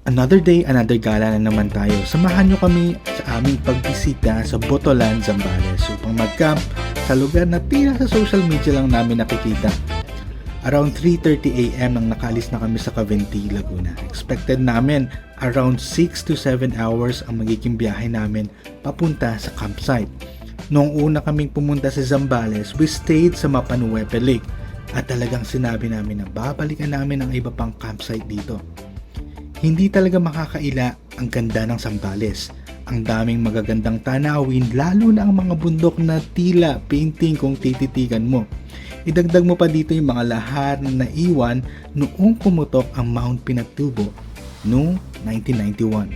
Another day, another gala na naman tayo. Samahan nyo kami sa aming pagbisita sa Botolan, Zambales upang mag-camp sa lugar na tila sa social media lang namin nakikita. Around 3:30 AM nang nakaalis na kami sa Cavinti, Laguna. Expected namin around 6 to 7 hours ang magiging biyahe namin papunta sa campsite. Noong una kaming pumunta sa Zambales, we stayed sa Mapanuepe Lake at talagang sinabi namin na babalikan namin ang iba pang campsite dito. Hindi talaga makakaila ang ganda ng Zambales. Ang daming magagandang tanawin, lalo na ang mga bundok na tila painting kung tititigan mo. Idagdag mo pa dito yung mga lahar na naiwan noong pumutok ang Mount Pinatubo noong 1991.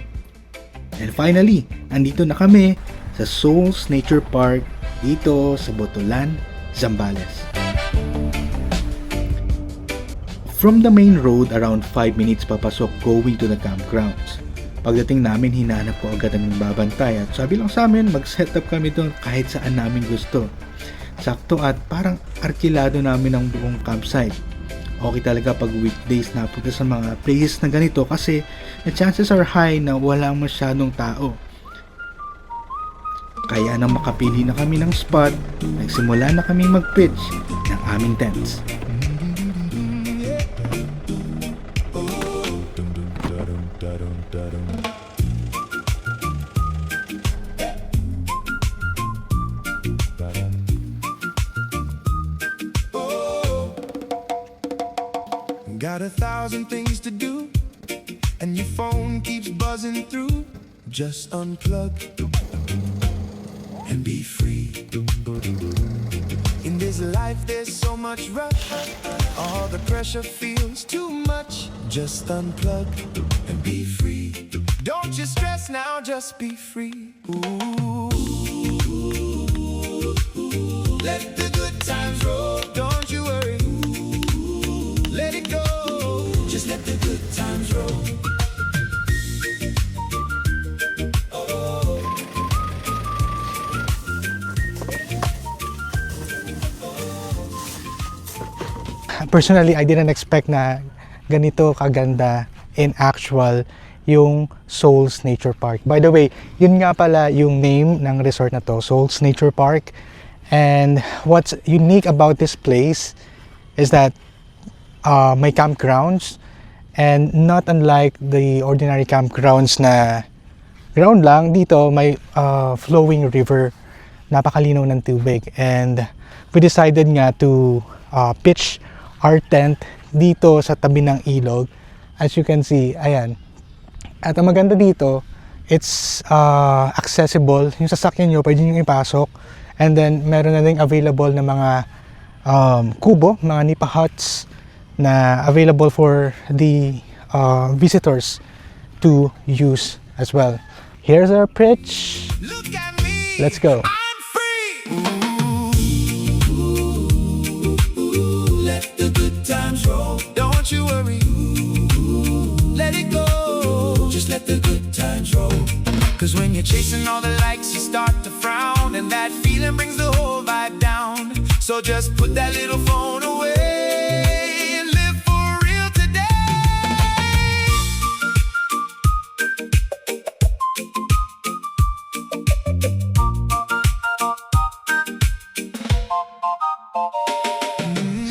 And finally, andito na kami sa Souls Nature Park dito sa Botolan, Zambales. From the main road, around 5 minutes papasok going to the campgrounds. Pagdating namin, hinanap ko agad ang babantay at sabi lang sa amin, mag-set up kami doon kahit saan namin gusto. Sakto at parang arkilado namin ang buong campsite. Okay talaga pag weekdays na punta sa mga places na ganito kasi the chances are high na walang masyadong tao. Kaya nang makapili na kami ng spot, nagsimula na kami mag-pitch ng aming tents. Got 1,000 things to do, and your phone keeps buzzing through. Just unplug and be free. In this life there's so much rush, all the pressure feels too much. Just unplug and be free. Don't you stress now, just be free. Ooh. Let the good times roll, don't you worry. Let it go, just let the good times roll. Personally, I didn't expect na ganito kaganda in actual yung Souls Nature Park. By the way, yun nga pala yung name ng resort na to, Souls Nature Park. And what's unique about this place is that may campgrounds, and not unlike the ordinary campgrounds na ground lang, dito may flowing river, napakalinaw ng tubig, and we decided nga to pitch our tent dito sa tabi ng ilog. As you can see, ayan, at ang maganda dito, it's accessible, yung sasakyan nyo pwede nyo ipasok, and then meron na rin available na mga kubo, mga nipa huts na available for the visitors to use as well. Here's our pitch. Look at me, Let's go. I'm free. Let the good times roll, don't you worry. Let it go, just let the good times roll. Cause when you're chasing all the likes, you start to frown, and that feeling brings the whole vibe down. So just put that little phone away and live for real today.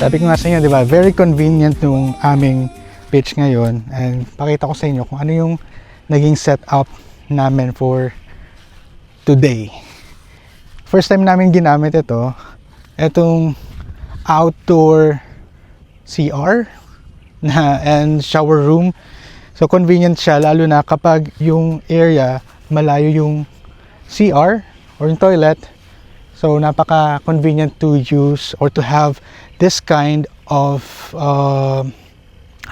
Sabi ko nga sa inyo, di ba, very convenient nung aming pitch ngayon, and pakita ko sa inyo kung ano yung naging setup namin for today. First time namin ginamit ito, itong outdoor CR na and shower room. So convenient siya, lalo na kapag yung area malayo yung CR or yung toilet. So napaka convenient to use or to have this kind of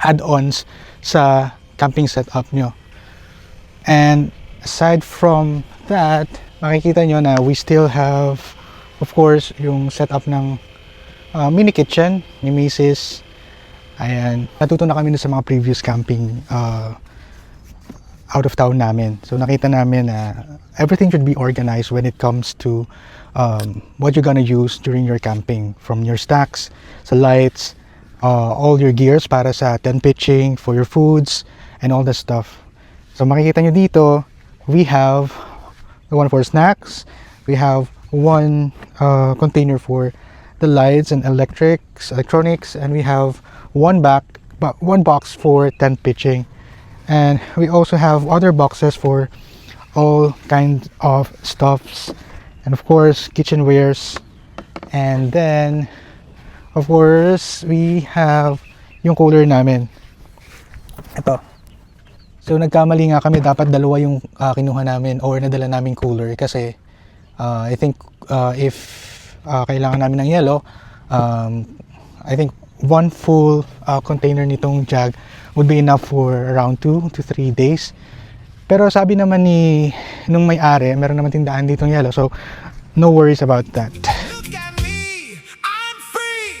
add-ons sa camping setup nyo. And aside from that, makikita nyo na we still have, of course, yung setup ng mini kitchen ni Mrs. Ayan, natuto na kami sa mga previous camping out of town namin. So nakita namin na everything should be organized when it comes to what you're gonna use during your camping, from your stacks, sa lights, all your gears para sa tent pitching, for your foods, and all that stuff. So makikita nyo dito, we have the one for snacks, we have one container for the lights and electronics, and we have one box for tent pitching. And we also have other boxes for all kinds of stuffs, and of course kitchenwares. And then of course we have yung cooler namin. Ito. So nagkamali nga kami, dapat dalawa yung kinuha namin or nadala naming cooler kasi I think if kailangan namin ng yelo, I think one full container nitong jug would be enough for around 2 to 3 days. Pero sabi naman nung may-ari, meron naman tindahan ditong yelo, so no worries about that. Look at me, I'm free.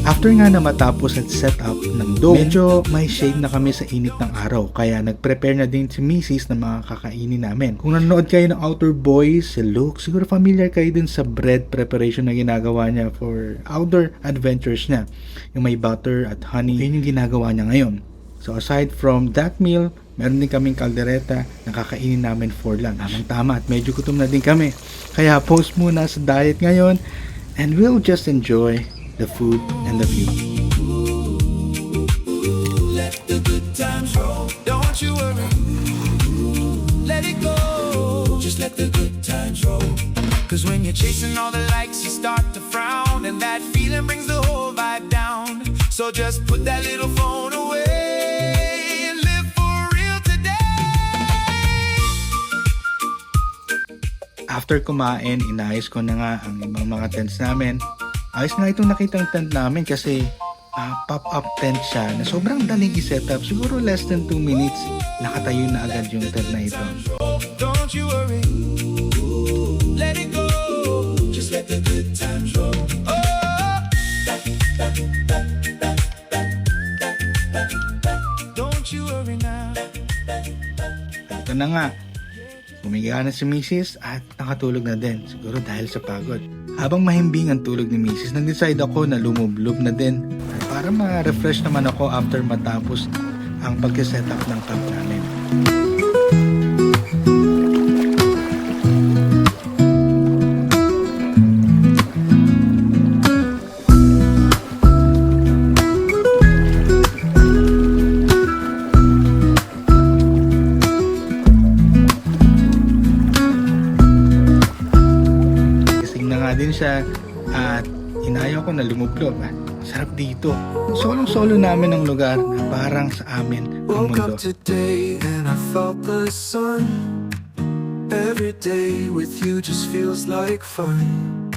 After nga na matapos at set up ng dome, medyo may shade na kami sa init ng araw, kaya nag-prepare na din si Mrs. ng mga kakainin namin. Kung nanonood kayo ng Outer Boys, si Luke, siguro familiar kayo din sa bread preparation na ginagawa niya for outdoor adventures niya. Yung may butter at honey, yun yung ginagawa niya ngayon. So aside from that meal, meron din kaming kaldereta na kakainin namin for lunch. Tamang-tama at medyo gutom na din kami. Kaya post muna sa diet ngayon and we'll just enjoy the food and the view. Let the good times roll. Don't you worry. Let it go. Just let the good times roll. Cause when you're chasing all the likes, you start to frown, and that feeling brings the whole vibe down. So just put that little phone away and live for real today. After kumain, inayos ko na nga ang ibang mga tents namin. Ayos nga itong nakitang tent namin kasi pop-up tent siya na sobrang daling i-setup. Siguro less than 2 minutes, nakatayo na agad yung tent na ito. Don't you worry. Let it go. Just let the good times roll. Oh. Don't you worry now. At ito na nga, humiga na si Mrs. at nakatulog na din, siguro dahil sa pagod. Habang mahimbing ang tulog ni Mrs., nag-decide ako na lumublob na din para ma-refresh naman ako after matapos ang pag-setup ng camp namin. Din siya at inayaw ko na lumublob. Sarap dito. Solong-solo namin ang lugar na parang sa amin ang Woke mundo. up today and I felt the sun. Every day with you just feels like fun.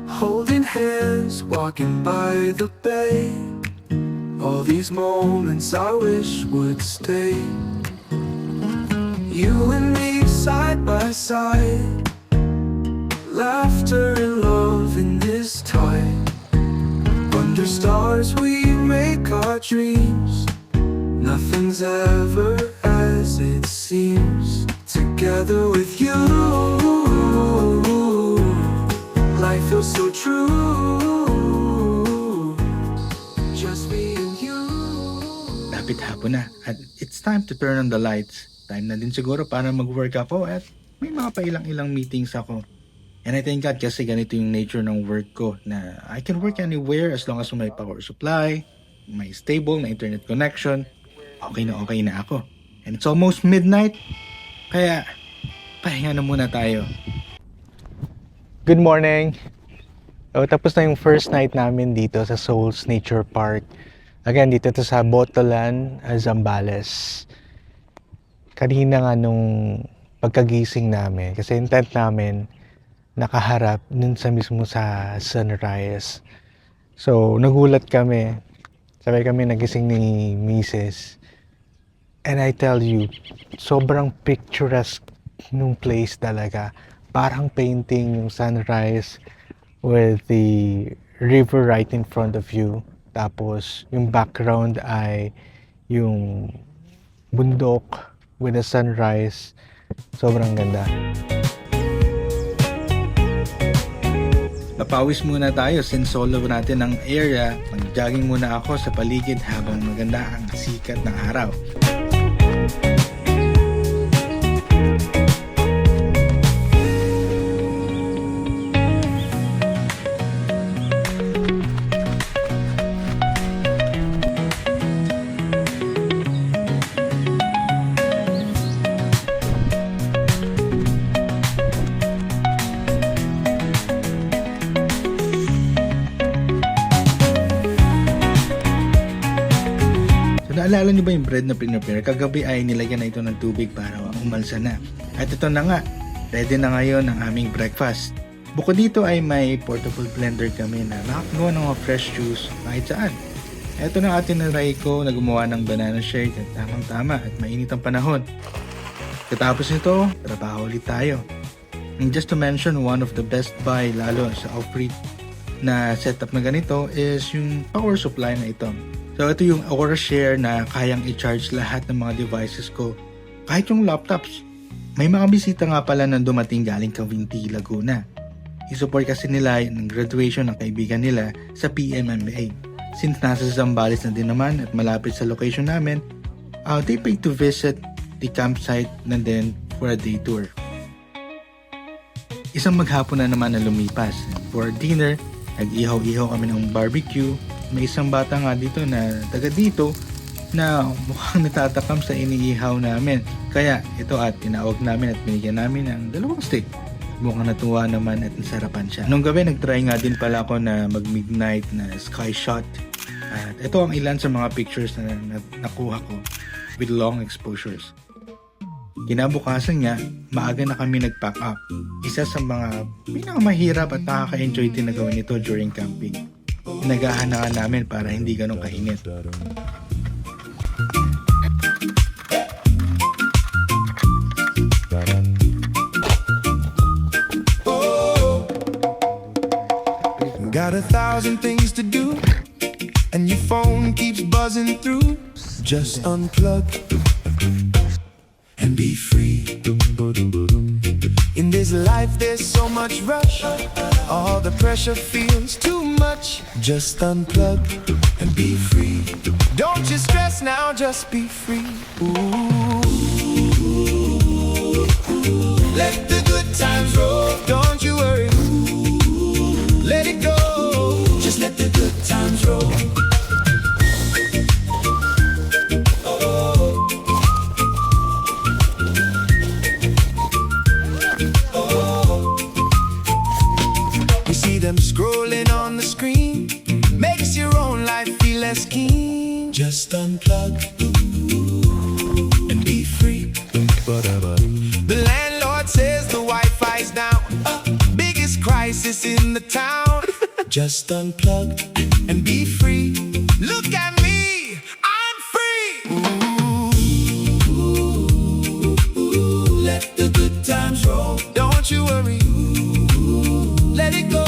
Holding hands, walking by the bay. All these moments I wish would stay. You and me side by side. Laughter and love in this time. Under stars we make our dreams. Nothing's ever as it seems. Together with you, life feels so true. Just me and you. Lapit hapon na at it's time to turn on the lights. Time na din siguro para mag-work ako at may mga pailang-ilang meetings ako. And I thank God kasi ganito yung nature ng work ko na I can work anywhere as long as may power supply, may stable na internet connection, okay na ako. And it's almost midnight, kaya pahinga na muna tayo. Good morning! Tapos na yung first night namin dito sa Souls Nature Park. Again, dito to sa Botolan, Zambales. Kanina nga nung pagkagising namin, kasi yung tent namin nakaharap dun sa mismo sa sunrise. So, nagulat kami. Sabay kami nagising ni Mrs. And I tell you, sobrang picturesque nung place talaga. Parang painting yung sunrise with the river right in front of you. Tapos, yung background ay yung bundok with the sunrise. Sobrang ganda. Papawis muna tayo since solo natin ang area. Mag-jogging muna ako sa paligid habang maganda ang sikat ng araw. Naalala niyo ba yung bread na prepare? Kagabi ay nilagyan na ito ng tubig para umalsa na. At ito na nga, ready na ngayon ang aming breakfast. Bukod dito ay may portable blender kami na nakakagawa ng mga fresh juice kahit saan. Ito na atinry ko na gumawa ng banana shake at tamang-tama at mainit ang panahon. Katapos nito, trabaho ulit tayo. And just to mention, one of the best buy lalo sa off-grid na setup na ganito is yung power supply na ito. So ito yung Aura Share na kayang i-charge lahat ng mga devices ko. Kahit yung laptops. May mga bisita nga pala na dumating galing Cavinti, Laguna. I-support kasi nila ng graduation ng kaibigan nila sa PMMA. Since nasa Zambales na din naman at malapit sa location namin, they paid to visit the campsite na din for a day tour. Isang maghapon na naman na lumipas. For dinner, nag-ihaw-ihaw kami ng barbecue. May isang bata nga dito na taga dito na mukhang natatakam sa iniihaw namin. Kaya ito at tinawag namin at binigyan namin ng 2 steak. Mukhang natuwa naman at nasarapan siya. Nung gabi nagtry nga din pala ako na mag-midnight na sky shot. At ito ang ilan sa mga pictures na nakuha ko with long exposures. Kinabukasan niya, maaga na kami nag-pack up. Isa sa mga pinakamahirap at nakaka-enjoy din na gawin ito during camping. Nagahanaan namin para hindi ganun kainit. Got 1,000 things to do, and your phone keeps buzzing through. Just unplug and be free. In this life there's so much rush, all the pressure feels too much. Just unplug and be free. Don't you stress now, just be free. Ooh. Let the good times roll, don't you worry. Let it go, just let the good times roll. You see them scrolling on the screen, makes your own life feel less keen. Just unplug and be free. The landlord says the Wi-Fi's down, biggest crisis in the town. Just unplug and be free. Look at me, I'm free. Ooh, let the good times roll. Don't you worry. Let it go.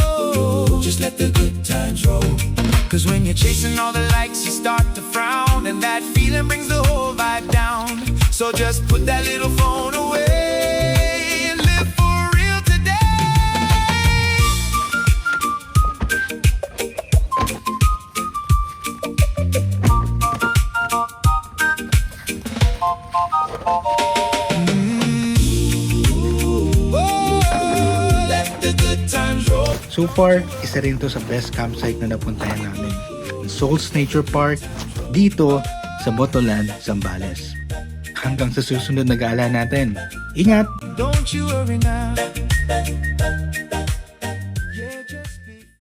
Just let the good times roll. 'Cause when you're chasing all the likes, you start to frown, and that feeling brings the whole vibe down. So just put that little phone away and live for real today. Let the good times roll. So far, isa rin to sa best campsite na napuntahan namin. Ang Souls Nature Park, dito sa Botolan, Zambales. Hanggang sa susunod na gala natin. Ingat! Don't you worry now.